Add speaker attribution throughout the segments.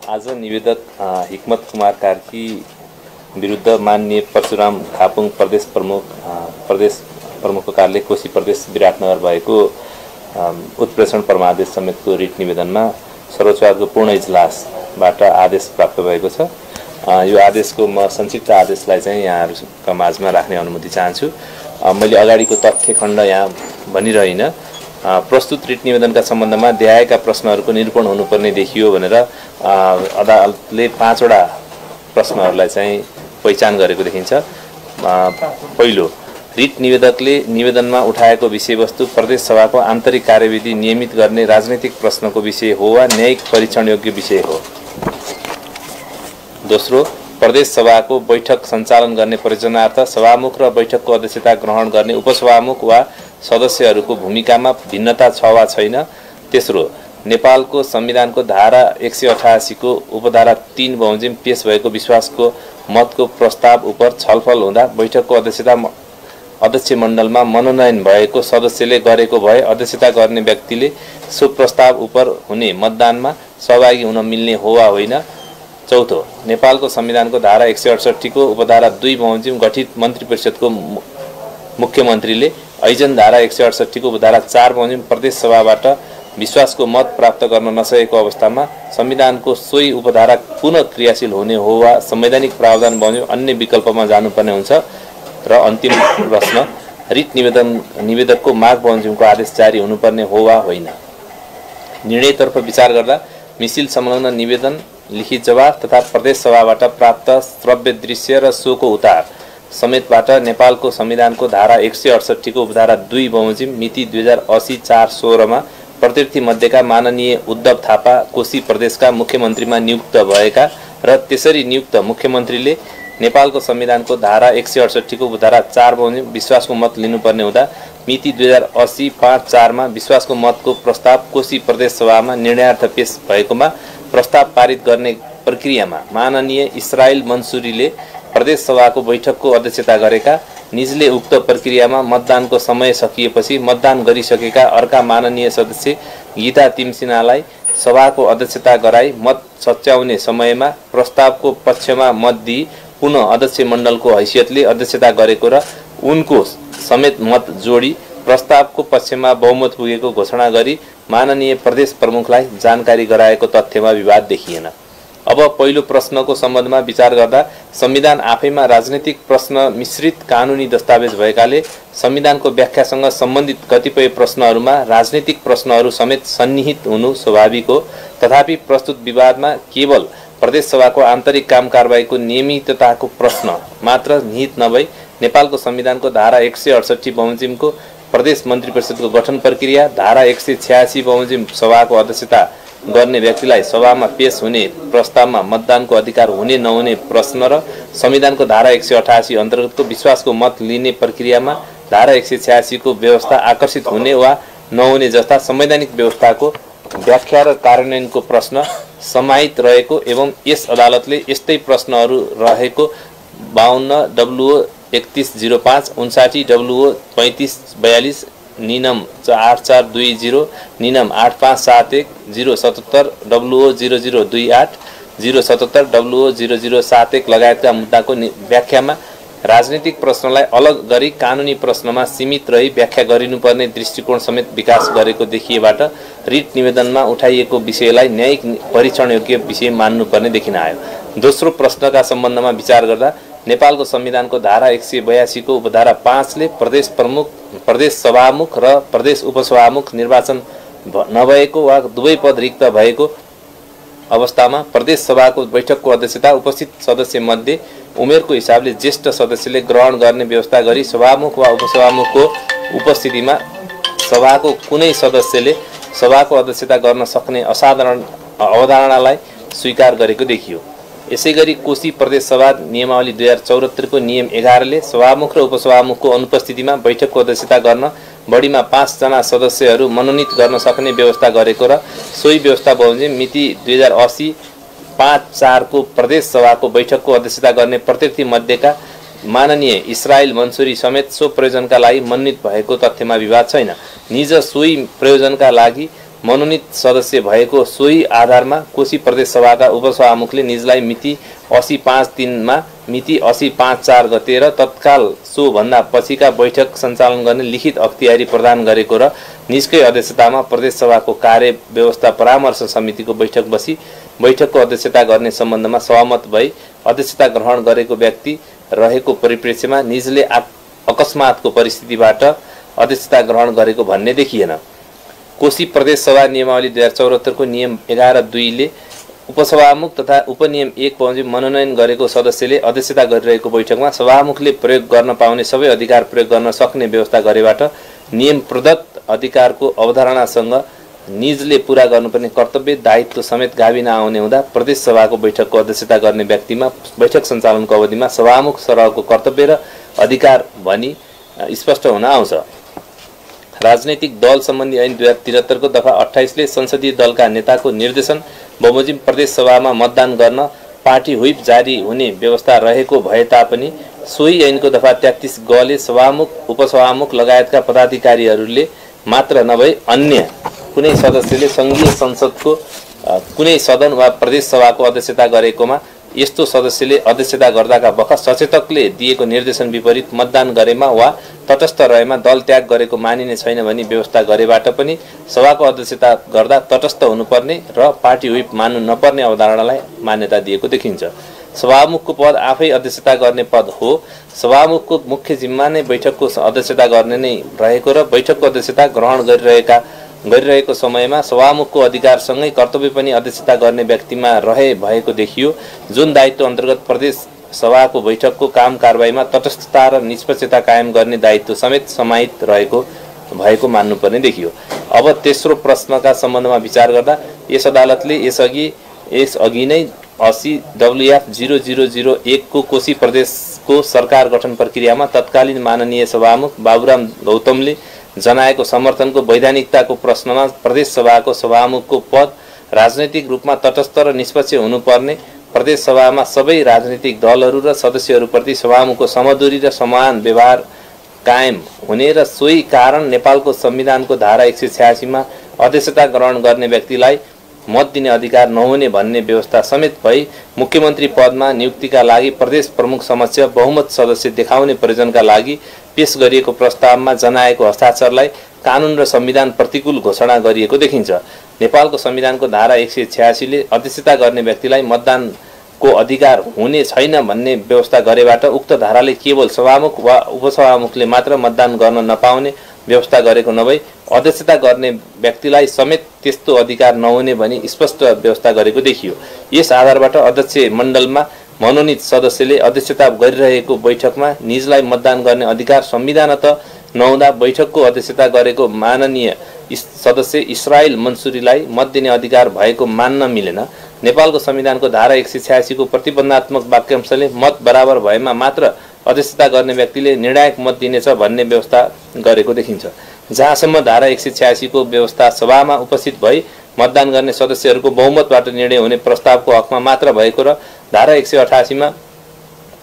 Speaker 1: आज निवेदक हिक्मत कुमार कार्की विरुद्ध माननीय परशुराम खापुङ प्रदेश प्रमुखको कार्यालय कोशी प्रदेश विराटनगर भएको उत्प्रेषण परमादेश समेतको रिट निवेदनमा सर्वोच्च अदालतको पूर्ण इजलासबाट आदेश प्राप्त भएको छ। यो आदेशको म संक्षिप्त आदेशलाई चाहिँ यहाँहरुका माझमा राख्ने अनुमति चाहन्छु। मैले अगाडिको तथ्य खण्ड यहाँ भनिरहिन प्रस्तुत रिट निवेदनका सम्बन्धमा देखाएका प्रश्नहरूको निरूपण हुनुपर्ने देखियो भनेर अदालतले 5 वटा प्रश्नहरूलाई चाहिँ पहिचान गरेको देखिन्छ। पहिलो, रिट निवेदकले निवेदनमा उठाएको विषयवस्तु प्रदेश सभाको आन्तरिक कार्यविधि नियमित गर्ने राजनीतिक प्रश्नको विषय हो वा न्यायिक परीक्षण योग्य विषय हो। दोस्रो, प्रदेश सभाको बैठक सञ्चालन गर्ने परियोजनार्थ सभामुख र बैठकको अध्यक्षता ग्रहण गर्ने उपसभामुख वा सदस्यहरूको भूमिकामा भिन्नता छ वा छैन। तेस्रो, नेपालको संविधानको धारा 188 को उपधारा 3 बमोजिम पेश भएको विश्वासको मतको प्रस्ताव उप छलफल हुँदा बैठकको अध्यक्ष मण्डलमा मनोनयन भएको सदस्यले गरेको भए अध्यक्षता गर्ने व्यक्तिले सो प्रस्ताव उप हुने मतदानमा सहभागी हुन मिल्ने हो वा होइन। चौथो, नेपालको संविधानको धारा 168 को उपधारा 2 बमोजिम गठित मन्त्री परिषदको मुख्यमन्त्रीले ऐजन धारा 168 को उपधारा 4 बमोजिम प्रदेश सभाबाट विश्वासको मत प्राप्त गर्न नसकेको अवस्थामा संविधानको सोही उपधारा पुनः क्रियाशील हुने हो वा संवैधानिक प्रावधान बमोजिम अन्य विकल्पमा जानुपर्ने हुन्छ। र अन्तिम प्रश्न, रिट निवेदकको माग बमोजिमको आदेश जारी हुनुपर्ने हो वा होइन। निर्णयतर्फ विचार गर्दा मिसिल संलग्न निवेदन, लिखित जवाफ तथा प्रदेश सभाबाट प्राप्त श्रव्य दृश्य र सोको उतार समेतबाट नेपालको संविधानको धारा 168 को उपधारा 2 बमोजिम मिति 2080-4-16 मा प्रतिनिधि मध्येका माननीय उद्धव थापा कोशी प्रदेशका मुख्यमन्त्रीमा नियुक्त भएका र त्यसरी नियुक्त मुख्यमन्त्रीले नेपालको संविधानको धारा 168 को उपधारा 4 बमोजिम विश्वासको मत लिनुपर्ने हुँदा मिति 2080-5-4 मा विश्वासको मतको प्रस्ताव कोशी प्रदेश सभामा निर्णयार्थ पेश भएकोमा प्रस्ताव पारित गर्ने प्रक्रियामा माननीय इस्राइल मन्सुरीले प्रदेश सभाको बैठकको अध्यक्षता गरेका, निजले उक्त प्रक्रियामा मतदानको समय सकिएपछि मतदान गरिसकेका अर्का माननीय सदस्य गीता तिमसिनालाई सभाको अध्यक्षता गराई मत सच्याउने समयमा प्रस्तावको पक्षमा मत दिई पुनः अध्यक्ष मण्डलको हैसियतले अध्यक्षता गरेको र उनको समेत मत जोडी प्रस्तावको पक्षमा बहुमत पुगेको घोषणा गरी माननीय प्रदेश प्रमुखलाई जानकारी गराएको तथ्यमा विवाद देखिएन। अब पहिलो प्रश्नको सम्बन्धमा विचार गर्दा संविधान आफैमा राजनीतिक प्रश्न मिश्रित कानुनी दस्तावेज भएकाले संविधानको व्याख्यासँग सम्बन्धित कतिपय प्रश्नहरूमा राजनीतिक प्रश्नहरू समेत सन्निहित हुनु स्वाभाविक हो। तथापि प्रस्तुत विवादमा केवल प्रदेश सभाको आन्तरिक काम कारबाहीको नियमितताको प्रश्न मात्र निहित नभई नेपालको संविधानको धारा 168 बमोजिमको प्रदेश मन्त्री परिषदको गठन प्रक्रिया, धारा 186 बमोजिम सभाको अध्यक्षता गर्ने व्यक्तिलाई सभामा पेश हुने प्रस्तावमा मतदानको अधिकार हुने नहुने प्रश्न र संविधानको धारा 188 अन्तर्गतको विश्वासको मत लिने प्रक्रियामा धारा 186 को व्यवस्था आकर्षित हुने वा नहुने जस्ता संवैधानिक व्यवस्थाको व्याख्या र कार्यान्वयनको प्रश्न समाहित रहेको एवं यस अदालतले यस्तै प्रश्नहरू रहेको 52 WO 3105, 59 WO 3542, निनम 4420, निनम 8571, 077 WO 0028, 077 WO 0071 लगायतका मुद्दाको व्याख्यामा राजनीतिक प्रश्नलाई अलग गरी कानुनी प्रश्नमा सीमित रही व्याख्या गरिनुपर्ने दृष्टिकोण समेत विकास गरेको देखिएबाट रिट निवेदनमा उठाइएको विषयलाई न्यायिक परीक्षण योग्य विषय मान्नुपर्ने देखिन आयो। दोस्रो प्रश्नका सम्बन्धमा विचार गर्दा नेपालको संविधानको धारा 182 को उपधारा 5 ले प्रदेश प्रमुख, प्रदेश सभामुख र प्रदेश उपसभामुख निर्वाचन नभएको वा दुवै पद रिक्त भएको अवस्थामा प्रदेश सभाको बैठकको अध्यक्षता उपस्थित सदस्य मध्ये उमेरको हिसाबले ज्येष्ठ सदस्यले ग्रहण गर्ने व्यवस्था गरी सभामुख वा उपसभामुखको उपस्थितिमा सभाको कुनै सदस्यले सभाको अध्यक्षता गर्न सक्ने असाधारण अवधारणालाई स्वीकार गरेको देखियो। यसैगरी कोशी प्रदेश सभा नियमावली 2074 को नियम 11 ले सभामुख र उपसभामुखको अनुपस्थितिमा बैठकको अध्यक्षता गर्न बढीमा 5 जना सदस्यहरू मनोनित गर्न सक्ने व्यवस्था गरेको र सोही व्यवस्था बमोजिम मिति 2080-5-4 को प्रदेश सभाको बैठकको अध्यक्षता गर्ने प्रतिनिधि मध्येका माननीय इस्राइल मन्सुरी समेत सो प्रयोजनका लागि मनोनित भएको तथ्यमा विवाद छैन। निज सोही प्रयोजनका लागि मनोनित सदस्य भएको सोही आधारमा कोशी प्रदेश सभाका उपसभामुखले निजलाई मिति 80-5-3 मा मिति 80-5-4 गते र तत्काल सो भन्दा पछिका बैठक सञ्चालन गर्ने लिखित अख्तियारी प्रदान गरेको र निजकै अध्यक्षतामा प्रदेश सभाको कार्य व्यवस्था परामर्श समितिको बैठक बसी बैठकको अध्यक्षता गर्ने सम्बन्धमा सहमत भई अध्यक्षता ग्रहण गरेको व्यक्ति रहेको परिप्रेक्ष्यमा निजले अकस्मातको परिस्थितिबाट अध्यक्षता ग्रहण गरेको भन्ने देखिएन। कोशी प्रदेश सभा नियमावली 2074 को नियम 11(2) ले उपसभामुख तथा उपनियम 1 बमोजिम मनोनयन गरेको सदस्यले अध्यक्षता गरिरहेको बैठकमा सभामुखले प्रयोग गर्न पाउने सबै अधिकार प्रयोग गर्न सक्ने व्यवस्था गरेबाट नियम प्रदत्त अधिकारको अवधारणासँग निजले पूरा गर्नुपर्ने कर्तव्य दायित्व समेत गाविन आउने हुँदा प्रदेश सभाको बैठकको अध्यक्षता गर्ने व्यक्तिमा बैठक सञ्चालनको अवधिमा सभामुख सरहको कर्तव्य र अधिकार भनी स्पष्ट हुन आउँछ। राजनैतिक दल सम्बन्धी ऐन 2073 को दफा 28 ले संसदीय दलका नेताको निर्देशन बमोजिम प्रदेश सभामा मतदान गर्न पार्टी हुइप जारी हुने व्यवस्था रहेको भए तापनि सोही ऐनको दफा 33 ग ले सभामुख उपसभामुख लगायतका पदाधिकारीहरूले मात्र नभई अन्य कुनै सदस्यले संघीय संसदको कुनै सदन वा प्रदेश सभाको अध्यक्षता गरेकोमा यस्तो सदस्यले अध्यक्षता गर्दाका बखत सचेतकले दिएको निर्देशन विपरीत मतदान गरेमा वा तटस्थ रहेमा दल त्याग गरेको मानिने छैन भनी व्यवस्था गरेबाट पनि सभाको अध्यक्षता गर्दा तटस्थ हुनुपर्ने र पार्टी हुइप मान्नु नपर्ने अवधारणालाई मान्यता दिएको देखिन्छ। सभामुखको पद आफै अध्यक्षता गर्ने पद हो। सभामुखको मुख्य जिम्मा नै बैठकको अध्यक्षता गर्ने नै रहेको र बैठकको अध्यक्षता ग्रहण गरिरहेको समयमा सभामुखको अधिकारसँगै कर्तव्य पनि अध्यक्षता गर्ने व्यक्तिमा रहे भएको देखियो, जुन दायित्व अन्तर्गत प्रदेश सभाको बैठकको काम कारबाहीमा तटस्थता र निष्पक्षता कायम गर्ने दायित्व समेत समाहित भएको मान्नुपर्ने देखियो। अब तेस्रो प्रश्नका सम्बन्धमा विचार गर्दा यस अदालतले यसअघि नै 80WF0001 को कोशी प्रदेशको सरकार गठन प्रक्रियामा तत्कालीन माननीय सभामुख बाबुराम गौतमले जनाएको समर्थनको वैधानिकताको प्रश्नमा प्रदेश सभाको सभामुखको पद राजनैतिक रूपमा तटस्थ र निष्पक्ष हुनुपर्ने, प्रदेश सभामा सबै राजनीतिक दलहरू र सदस्यहरूप्रति सभामुखको समदूरी र समान व्यवहार कायम हुने र सोही कारण नेपालको संविधानको धारा 186 मा अध्यक्षता ग्रहण गर्ने व्यक्तिलाई मत दिने अधिकार नहुने भन्ने व्यवस्था समेत भई मुख्यमन्त्री पदमा नियुक्तिका लागि प्रदेश प्रमुख समक्ष बहुमत सदस्य देखाउने प्रयोजनका लागि पेश गरिएको प्रस्तावमा जनाएको हस्ताक्षरलाई कानुन र संविधान प्रतिकूल घोषणा गरिएको देखिन्छ। नेपालको संविधानको धारा 186 ले अध्यक्षता गर्ने व्यक्तिलाई मतदानको अधिकार हुने छैन भन्ने व्यवस्था गरेबाट उक्त धाराले केवल सभामुख वा उपसभामुखले मात्र मतदान गर्न नपाउने व्यवस्था गरेको नभई अध्यक्षता गर्ने व्यक्तिलाई समेत त्यस्तो अधिकार नहुने भनी स्पष्ट व्यवस्था गरेको देखियो। यस आधारबाट अध्यक्ष मण्डलमा मनोनित सदस्यले अध्यक्षता गरिरहेको बैठकमा निजलाई मतदान गर्ने अधिकार संविधानत नहुँदा बैठकको अध्यक्षता गरेको माननीय सदस्य इस्राइल मन्सुरीलाई मत दिने अधिकार भएको मान्न मिलेन। नेपालको संविधानको धारा 186 को प्रतिबन्धात्मक वाक्यांशले मत बराबर भएमा मात्र अध्यक्षता गर्ने व्यक्तिले निर्णायक मत दिनेछ भन्ने व्यवस्था गरेको देखिन्छ। जहाँसम्म धारा 186 को व्यवस्था सभामा उपस्थित भई मतदान गर्ने सदस्यहरूको बहुमतबाट निर्णय हुने प्रस्तावको हकमा मात्र भएको र धारा 188 मा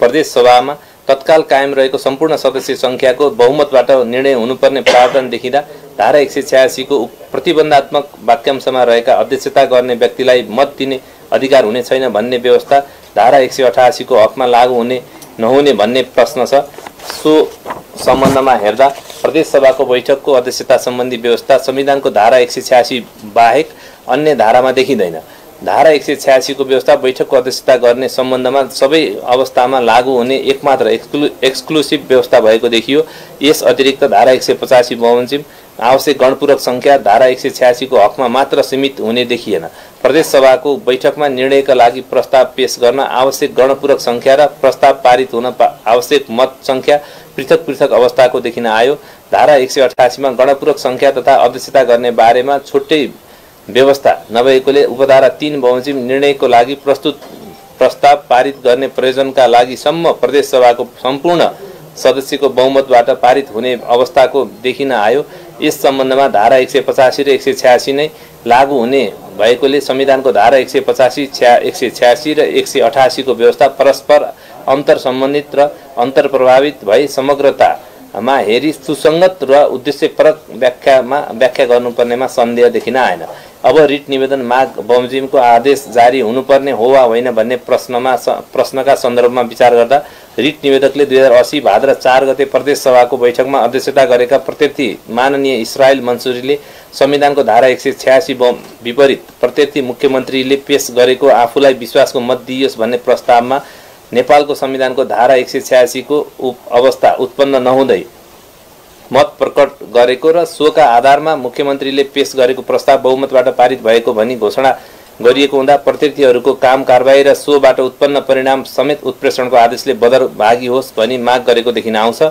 Speaker 1: प्रदेश सभामा तत्काल कायम रहेको सम्पूर्ण सदस्य संख्याको बहुमतबाट निर्णय हुनुपर्ने प्रावधान देखिँदा धारा 186 को प्रतिबन्धात्मक वाक्यांशमा रहेका अध्यक्षता गर्ने व्यक्तिलाई मत दिने अधिकार हुने छैन भन्ने व्यवस्था धारा 188 को हकमा लागू हुने नहुने भन्ने प्रश्न छ। सो सम्बन्धमा हेर्दा प्रदेश सभाको बैठकको अध्यक्षता सम्बन्धी व्यवस्था संविधानको धारा 186 बाहेक अन्य धारामा देखिँदैन। धारा 186 को व्यवस्था बैठकको अध्यक्षता गर्ने सम्बन्धमा सबै अवस्थामा लागू हुने एकमात्र एक्सक्लुसिभ व्यवस्था भएको देखियो। यस अतिरिक्त धारा 185 बमोजिम आवश्यक गणपूरक संख्या धारा 186 को हकमा मात्र सीमित हुने देखिएन। प्रदेश सभाको बैठकमा निर्णयका लागि प्रस्ताव पेश गर्न आवश्यक गणपूरक संख्या र प्रस्ताव पारित हुन आवश्यक मत संख्या पृथक पृथक अवस्थाको देखिन आयो। धारा 188 मा गणपूरक संख्या तथा अध्यक्षता गर्ने बारेमा छुट्टै व्यवस्था नभएकोले उपधारा 3 बमोजिम निर्णयको लागि प्रस्तुत प्रस्ताव पारित गर्ने प्रयोजनका लागि सम्म प्रदेश सभाको सम्पूर्ण सदस्यको बहुमतबाट पारित हुने अवस्थाको देखिन आयो। यस सम्बन्धमा धारा 185 र 186 नै लागू हुने भएकोले संविधानको धारा 185, 186 र 188 को व्यवस्था परस्पर अन्तर सम्बन्धित र अन्तर प्रभावित भई समग्रता मा हेरी सुसङ्गत र उद्देश्यपरक व्याख्या गर्नुपर्नेमा सन्देह देखिन आएन। अब रिट निवेदन माग बमोजिमको आदेश जारी हुनुपर्ने हो वा होइन भन्ने प्रश्नका सन्दर्भमा विचार गर्दा रिट निवेदकले 2080 भाद्र 4 गते प्रदेश सभाको बैठकमा अध्यक्षता गरेका प्रत्यर्थी माननीय इस्रायल मन्सुरीले संविधानको धारा 186 विपरीत प्रत्यर्थी मुख्यमन्त्रीले पेश गरेको आफूलाई विश्वासको मत दिइयोस् भन्ने प्रस्तावमा नेपालको संविधानको धारा 186 को अवस्था उत्पन्न नहुँदै मत प्रकट गरेको र सोका आधारमा मुख्यमन्त्रीले पेश गरेको प्रस्ताव बहुमतबाट पारित भएको भनी घोषणा गरिएको हुँदा प्रत्यर्थीहरूको काम कारबाही र सोबाट उत्पन्न परिणाम समेत उत्प्रेषणको आदेशले बदरभागी होस् भनी माग गरेको देखिन आउँछ।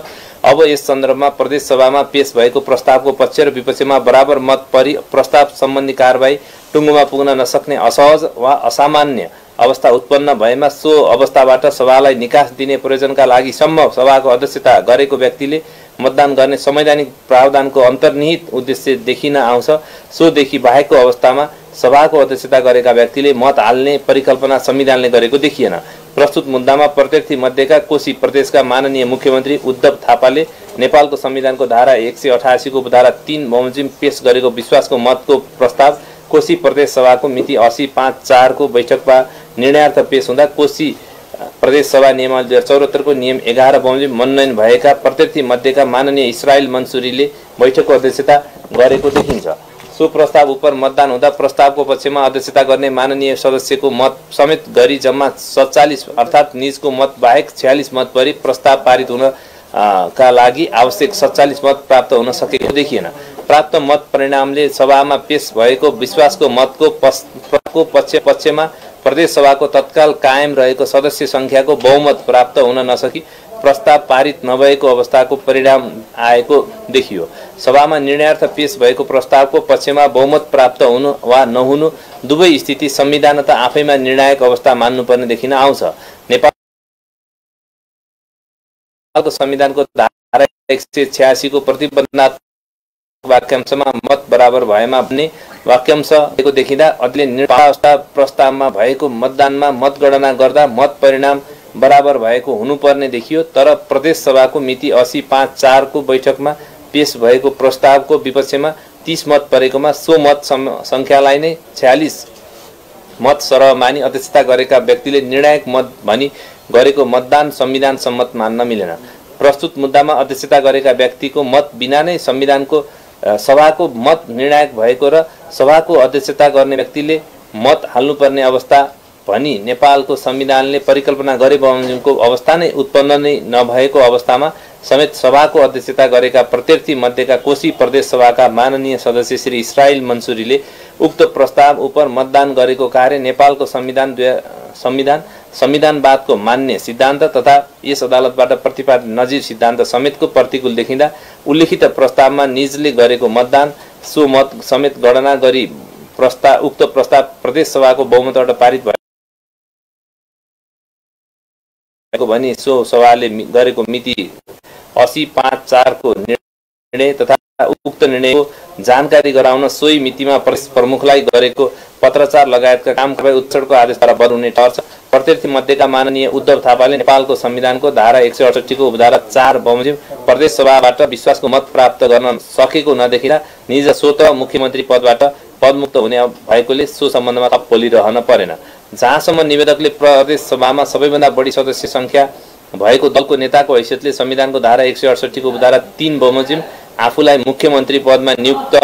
Speaker 1: अब यस सन्दर्भमा प्रदेश सभामा पेश भएको प्रस्तावको पक्ष र विपक्षमा बराबर मत परि प्रस्ताव सम्बन्धी कारबाही टुङ्गोमा पुग्न नसक्ने असहज वा असामान्य अवस्था उत्पन्न भएमा सो अवस्थाबाट सभालाई निकास दिने प्रयोजनका लागि सम्भव सभाको अध्यक्षता गरेको व्यक्तिले मतदान गर्ने संवैधानिक प्रावधानको अन्तर्निहित उद्देश्य देखिन आउँछ। सोदेखि बाहेकको अवस्थामा सभाको अध्यक्षता गरेका व्यक्तिले मत हाल्ने परिकल्पना संविधानले गरेको देखिएन। प्रस्तुत मुद्दामा प्रत्यर्थी मध्येका कोशी प्रदेशका माननीय मुख्यमन्त्री उद्धव थापाले नेपालको संविधानको धारा 188 को उपधारा 3 बमोजिम पेश गरेको विश्वासको मतको प्रस्ताव कोशी प्रदेश सभाको मिति 80/5/4 को बैठकमा निर्णयार्थ पेश हुँदा कोशी प्रदेश सभा नियमावली 2074 को नियम 11 बमोजिम मनोनयन भएका प्रत्यर्थी मध्येका माननीय इस्रायल मन्सुरीले बैठकको अध्यक्षता गरेको देखिन्छ। सो प्रस्ताव उप मतदान हुँदा प्रस्तावको पक्षमा अध्यक्षता गर्ने माननीय सदस्यको मत समेत गरी जम्मा 47 अर्थात् निजको मत बाहेक 46 मत परि प्रस्ताव पारित हुन का लागि आवश्यक 47 मत प्राप्त हुन सकेको देखिएन। प्राप्त मत परिणामले सभामा पेश भएको विश्वासको मतको पक्षमा प्रदेश सभाको तत्काल कायम रहेको सदस्य संख्याको बहुमत प्राप्त हुन नसकी प्रस्ताव पारित नभएको अवस्थाको परिणाम आएको देखियो। सभामा निर्णयार्थ पेश भएको प्रस्तावको पक्षमा बहुमत प्राप्त हुनु वा नहुनु दुवै स्थिति संविधान त आफैमा निर्णायक अवस्था मान्नुपर्ने देखिन आउँछ। नेपालको संविधानको धारा 186 को प्रतिबन्धात्मक वाक्यांशमा मत बराबर भएमा भन्ने वाक्यांशको देखिँदा अध्ययन निर्णय प्रस्तावमा भएको मतदानमा मतगणना गर्दा मत परिणाम बराबर भएको हुनुपर्ने देखियो। तर प्रदेश सभाको मिति 80/5/4 को बैठकमा पेश भएको प्रस्तावको विपक्षमा 30 मत परेकोमा सो मत संख्यालाई नै 46 मत सरह मानी अध्यक्षता गरेका व्यक्तिले निर्णायक मत भनी गरेको मतदान संविधान सम्मत मान्न मिलेन। प्रस्तुत मुद्दामा अध्यक्षता गरेका व्यक्तिको मत बिना नै संविधानको सभाको मत निर्णायक भएको र सभाको अध्यक्षता गर्ने व्यक्तिले मत हाल्नुपर्ने अवस्था भनी नेपालको संविधानले परिकल्पना गरे बमोजिमको अवस्था नै उत्पन्न नै नभएको अवस्थामा समेत सभाको अध्यक्षता गरेका प्रत्यर्थी मध्येका कोशी प्रदेश सभाका माननीय सदस्य श्री इस्रायल मन्सुरीले उक्त प्रस्ताव उप मतदान गरेको कार्य नेपालको संविधानवादको मान्य सिद्धान्त तथा यस अदालतबाट प्रतिपादित नजिर सिद्धान्त समेतको प्रतिकूल देखिँदा उल्लेखित प्रस्तावमा निजले गरेको मतदान सो मत समेत गणना गरी उक्त प्रस्ताव प्रदेश सभाको बहुमतबाट पारित भएको भनी सो सभाले गरेको मिति 80/5/4 को निर्णय तथा उक्त निर्णयको जानकारी गराउन सोही मितिमा प्रमुखलाई गरेको पत्रचार लगायतका काम कारबाही उत्सर्जको आदेशद्वारा बन्द हुने ठहर छ। प्रत्यर्थी मध्येका माननीय उद्धव थापाले नेपालको संविधानको धारा 168 को उपधारा 4 बमोजिम प्रदेश सभाबाट विश्वासको मत प्राप्त गर्न सकेको नदेखिँदा निज स्वतः मुख्यमन्त्री पदबाट पदमुक्त हुने भएकोले सो सम्बन्धमा थप बोलिरहन परेन। जहाँसम्म निवेदकले प्रदेश सभामा सबैभन्दा बढी सदस्य संख्या भएको दलको नेताको हैसियतले संविधानको धारा 168 को उपधारा 3 बमोजिम आफूलाई मुख्यमन्त्री पदमा नियुक्त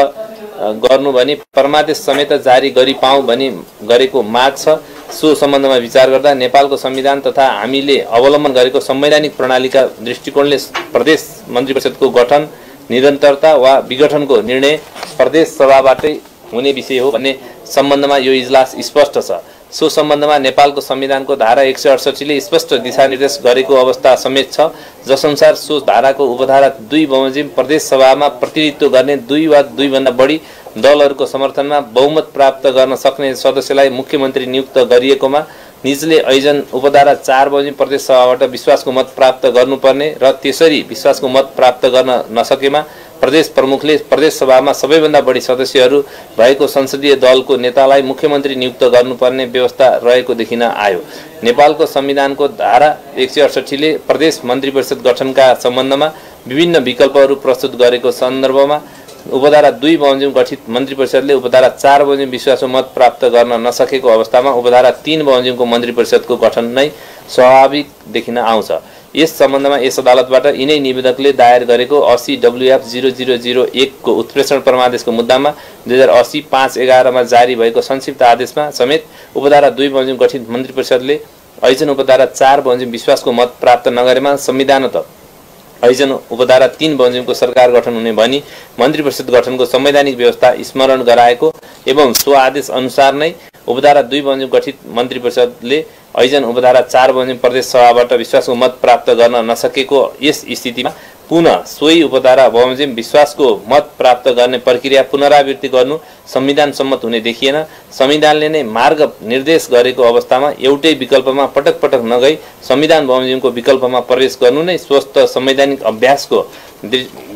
Speaker 1: गर्नु भनी परमादेश समेत जारी गरी पाऊँ भनी गरेको माग छ। सो सम्बन्धमा विचार गर्दा नेपालको संविधान तथा हामीले अवलम्बन गरेको संवैधानिक प्रणालीका दृष्टिकोणले प्रदेश मन्त्री परिषदको गठन निरन्तरता वा विघटनको निर्णय प्रदेश सभाबाटै हुने विषय हो भन्ने सम्बन्धमा यो इजलास स्पष्ट छ। सो सम्बन्धमा नेपालको संविधानको धारा 168 ले स्पष्ट दिशानिर्देश गरेको अवस्था समेत छ, जसअनुसार सो धाराको उपधारा 2 बमोजिम प्रदेश सभामा प्रतिनिधित्व गर्ने 2 वा 2 भन्दा बढी दलहरूको समर्थनमा बहुमत प्राप्त गर्न सक्ने सदस्यलाई मुख्यमन्त्री नियुक्त गरिएकोमा निजले ऐजन उपधारा 4 बमोजिम प्रदेश सभाबाट विश्वासको मत प्राप्त गर्नुपर्ने र त्यसरी विश्वासको मत प्राप्त गर्न नसकेमा प्रदेश प्रमुखले प्रदेश सभामा सबैभन्दा बढी सदस्यहरू भएको संसदीय दलको नेतालाई मुख्यमन्त्री नियुक्त गर्नुपर्ने व्यवस्था रहेको देखिन आयो। नेपालको संविधानको धारा 168 ले प्रदेश मन्त्री परिषद गठनका सम्बन्धमा विभिन्न विकल्पहरू प्रस्तुत गरेको सन्दर्भमा उपधारा 2 बमोजिम गठित मन्त्री परिषदले उपधारा 4 बमोजिम विश्वासको मत प्राप्त गर्न नसकेको अवस्थामा उपधारा 3 बमोजिमको मन्त्री परिषदको गठन नै स्वाभाविक देखिन आउँछ। यस सम्बन्धमा यस अदालतबाट यिनै निवेदकले दायर गरेको 80 WF 0001 को उत्प्रेषण परमादेशको मुद्दामा 2080 5/11 मा जारी भएको संक्षिप्त आदेशमा समेत उपधारा 2 बमोजिम गठित मन्त्री परिषदले ऐजन उपधारा 4 बमोजिम विश्वासको मत प्राप्त नगरेमा संविधानतः ऐजन उपधारा 3 बमोजिमको सरकार गठन हुने भनी मन्त्री परिषद गठनको संवैधानिक व्यवस्था स्मरण गराएको एवं सो आदेश अनुसार नै उपधारा 2 बमोजिम गठित मन्त्री परिषदले ऐजन उपधारा 4 बमोजिम प्रदेश सभाबाट विश्वासको मत प्राप्त गर्न नसकेको यस स्थितिमा पुनः सोही उपधारा बमोजिम विश्वासको मत प्राप्त गर्ने प्रक्रिया पुनरावृत्ति गर्नु संविधान सम्मत हुने देखिएन। संविधानले नै मार्ग निर्देश गरेको अवस्थामा एउटै विकल्पमा पटक पटक नगई संविधान बमोजिमको विकल्पमा प्रवेश गर्नु नै स्वस्थ संवैधानिक अभ्यासको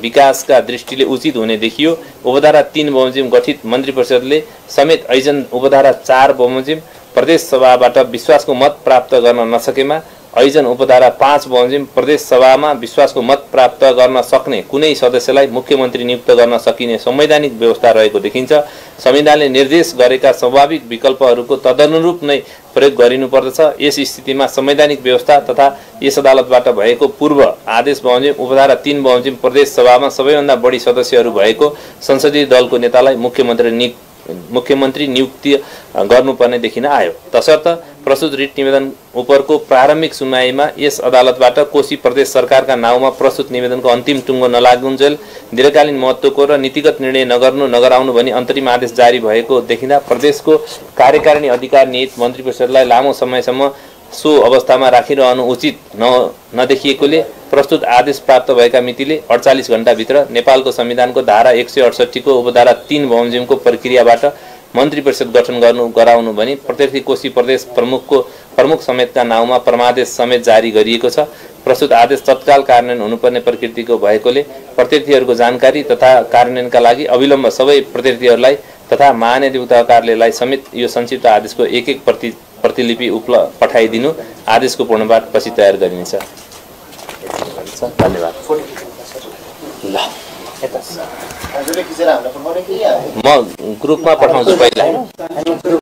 Speaker 1: विकासका दृष्टिले उचित हुने देखियो। उपधारा 3 बमोजिम गठित मन्त्री परिषदले समेत ऐजन उपधारा 4 बमोजिम प्रदेश सभाबाट विश्वासको मत प्राप्त गर्न नसकेमा ऐजन उपधारा 5 बमोजिम प्रदेश सभामा विश्वासको मत प्राप्त गर्न सक्ने कुनै सदस्यलाई मुख्यमन्त्री नियुक्त गर्न सकिने संवैधानिक व्यवस्था रहेको देखिन्छ। संविधानले निर्देश गरेका स्वाभाविक विकल्पहरूको तदनुरूप नै प्रयोग गरिनुपर्दछ। यस स्थितिमा संवैधानिक व्यवस्था तथा यस अदालतबाट भएको पूर्व आदेश बमोजिम उपधारा 3 बमोजिम प्रदेश सभामा सबैभन्दा बढी सदस्यहरू भएको संसदीय दलको नेतालाई मुख्यमन्त्री नियुक्ति गर्नुपर्ने देखिन आयो। तसर्थ प्रस्तुत रिट निवेदन उपरको प्रारम्भिक सुनवाईमा यस अदालतबाट कोशी प्रदेश सरकारका नाउँमा प्रस्तुत निवेदनको अन्तिम टुङ्गो नलागुन्जेल दीर्घकालीन महत्त्वको र नीतिगत निर्णय नगराउनु भनी अन्तरिम आदेश जारी भएको देखिँदा प्रदेशको कार्यकारिणी अधिकार निहित मन्त्री परिषदलाई लामो समयसम्म सो अवस्थामा राखिरहनु उचित नदेखिएकोले प्रस्तुत आदेश प्राप्त भएका मितिले 48 घण्टाभित्र नेपालको संविधानको धारा 168 को उपधारा 3 बमोजिमको प्रक्रियाबाट मन्त्री परिषद गठन गराउनु भनी प्रत्यक्ष कोशी प्रदेश प्रमुख समेतका नाउँमा परमादेश समेत जारी गरिएको छ। प्रस्तुत आदेश तत्काल कार्यान्वयन हुनुपर्ने प्रकृतिको भएकोले प्रत्यर्थीहरूको जानकारी तथा कार्यान्वयनका लागि अविलम्ब सबै प्रत्यर्थीहरूलाई तथा महाधिवक्ता कार्यालयलाई समेत यो संक्षिप्त आदेशको एक प्रतिलिपि पठाइदिनु आदेशको पूर्णपाठ पछि तयार गरिनेछ। धन्यवाद। म ग्रुपमा पठाउँछु पहिला।